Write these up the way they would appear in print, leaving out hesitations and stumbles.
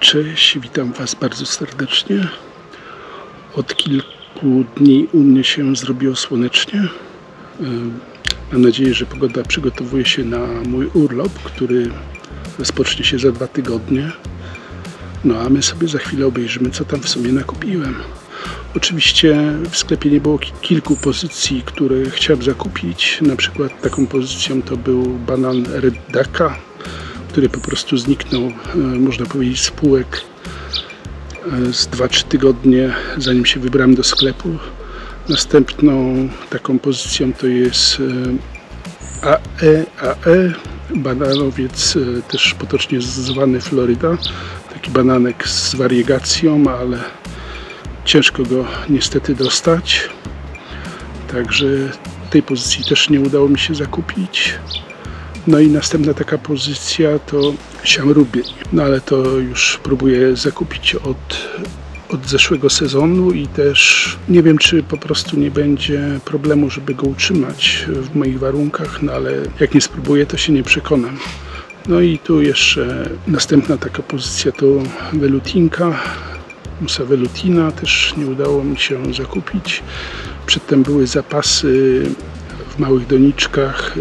Cześć, witam Was bardzo serdecznie. Od kilku dni u mnie się zrobiło słonecznie. Mam nadzieję, że pogoda przygotowuje się na mój urlop, który rozpocznie się za 2 tygodnie. No a my sobie za chwilę obejrzymy, co tam w sumie nakupiłem. Oczywiście w sklepie nie było kilku pozycji, które chciałem zakupić. Na przykład taką pozycją to był banan Red Daka, który po prostu zniknął, można powiedzieć, z półek z 2-3 tygodnie, zanim się wybrałem do sklepu. Następną taką pozycją to jest AE, bananowiec, też potocznie zwany Floryda. Taki bananek z wariegacją, ale ciężko go niestety dostać. Także tej pozycji też nie udało mi się zakupić. No i następna taka pozycja to siamrubień. No ale to już próbuję zakupić od zeszłego sezonu i też nie wiem, czy po prostu nie będzie problemu, żeby go utrzymać w moich warunkach, no ale jak nie spróbuję, to się nie przekonam. No i tu jeszcze następna taka pozycja to velutinka, musa velutina, też nie udało mi się zakupić. Przedtem były zapasy w małych doniczkach,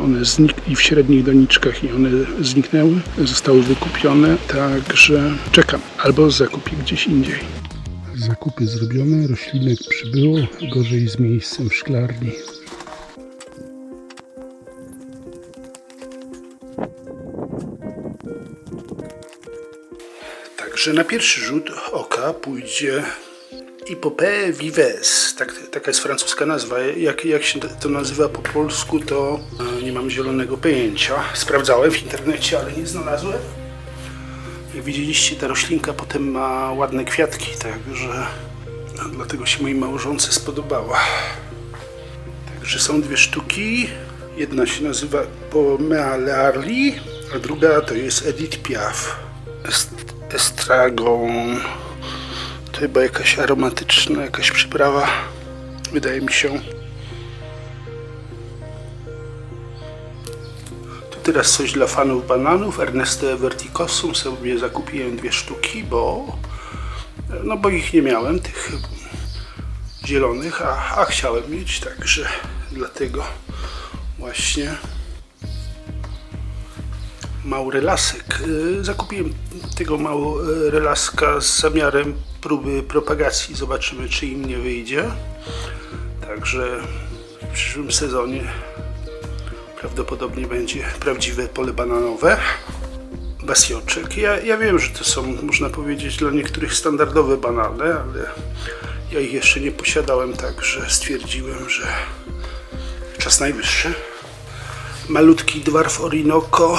one znikły, i w średnich doniczkach, i one zniknęły, zostały wykupione, także czekam, albo zakupię gdzieś indziej. Zakupy zrobione, roślinek przybyło, gorzej z miejscem w szklarni. Także na pierwszy rzut oka pójdzie Ipopée vives, taka jest francuska nazwa. Jak się to nazywa po polsku, to nie mam zielonego pojęcia. Sprawdzałem w internecie, ale nie znalazłem. Jak widzieliście, ta roślinka potem ma ładne kwiatki, także dlatego się mojej małżonce spodobała. Także są 2 sztuki. Jedna się nazywa Pomea Learli, a druga to jest Edith Piaf. Estragon. To chyba jakaś aromatyczna, jakaś przyprawa, wydaje mi się. Tu teraz coś dla fanów bananów. Erneste Verticosum sobie zakupiłem 2 sztuki, bo ich nie miałem, tych zielonych, a chciałem mieć, także dlatego właśnie. Maurelasek. Zakupiłem tego Maurelaska z zamiarem próby propagacji. Zobaczymy, czy im nie wyjdzie. Także w przyszłym sezonie prawdopodobnie będzie prawdziwe pole bananowe. Basioczek. Ja wiem, że to są, można powiedzieć, dla niektórych standardowe banany, ale ja ich jeszcze nie posiadałem, także stwierdziłem, że czas najwyższy. Malutki dwarf Orinoco,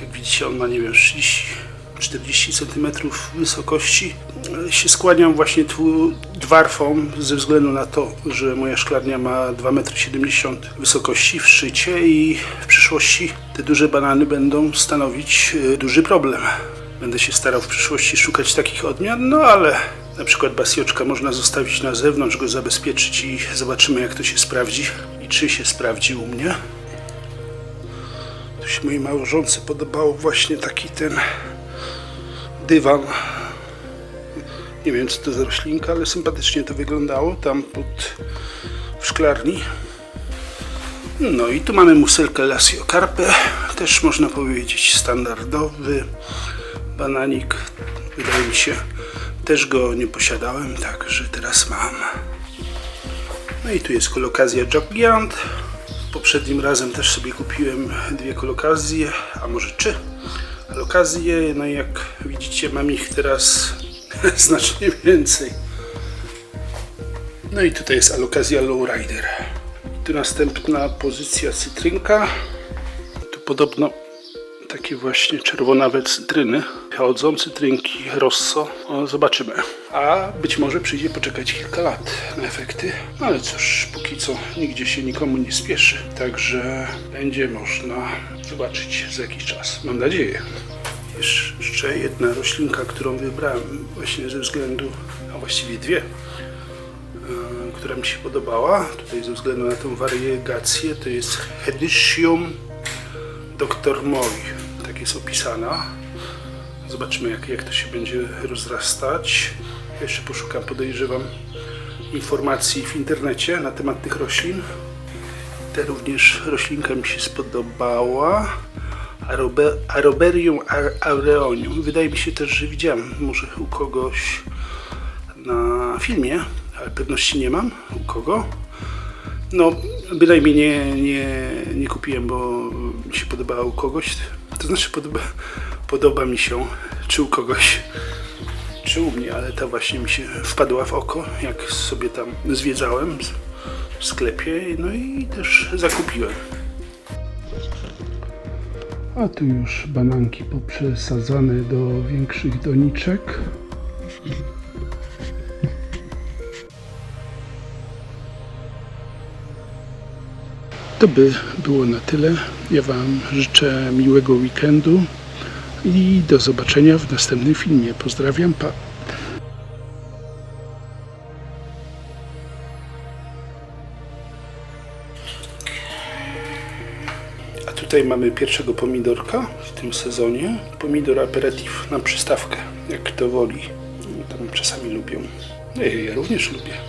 jak widzicie, on ma, nie wiem, 30-40 cm wysokości. Się skłaniam właśnie dwarfom ze względu na to, że moja szklarnia ma 2,70 m wysokości w szczycie i w przyszłości te duże banany będą stanowić duży problem. Będę się starał w przyszłości szukać takich odmian, no ale na przykład basioczka można zostawić na zewnątrz, go zabezpieczyć i zobaczymy, jak to się sprawdzi i czy się sprawdzi u mnie. To się mojej małżonce podobało właśnie taki ten dywan. Nie wiem, co to za roślinka, ale sympatycznie to wyglądało tam w szklarni. No i tu mamy muselkę Lasiocarpe, też można powiedzieć standardowy bananik. Wydaje mi się, też go nie posiadałem, także teraz mam. No i tu jest kolokazja Giant. Poprzednim razem też sobie kupiłem 2 kolokazje, a może 3 kolokazje. No i jak widzicie, mam ich teraz znacznie więcej. No i tutaj jest alokazja Lowrider. Tu następna pozycja cytrynka. Tu podobno takie właśnie czerwonawe cytryny chodzą, cytrynki Rosso. Zobaczymy. A być może przyjdzie poczekać kilka lat na efekty. No ale cóż, póki co nigdzie się nikomu nie spieszy. Także będzie można zobaczyć za jakiś czas. Mam nadzieję. Jeszcze jedna roślinka, którą wybrałem właśnie ze względu, a właściwie 2, która mi się podobała. Tutaj ze względu na tą wariegację, to jest Hedychium Dr. Moi. Tak jest opisana. Zobaczymy, jak to się będzie rozrastać. Jeszcze poszukam, podejrzewam, informacji w internecie na temat tych roślin. Ta również roślinka mi się spodobała. Aroberium aureonium. Wydaje mi się też, że widziałem może u kogoś na filmie, ale pewności nie mam u kogo. No, bynajmniej nie kupiłem, bo mi się podobało u kogoś. To znaczy podoba mi się, czy u kogoś, czy u mnie, ale ta właśnie mi się wpadła w oko, jak sobie tam zwiedzałem w sklepie, no i też zakupiłem. A tu już bananki poprzesadzane do większych doniczek. To by było na tyle. Ja Wam życzę miłego weekendu i do zobaczenia w następnym filmie. Pozdrawiam, pa! A tutaj mamy pierwszego pomidorka w tym sezonie. Pomidor aperitif na przystawkę, jak kto woli. Tam czasami lubią. Ja również lubię.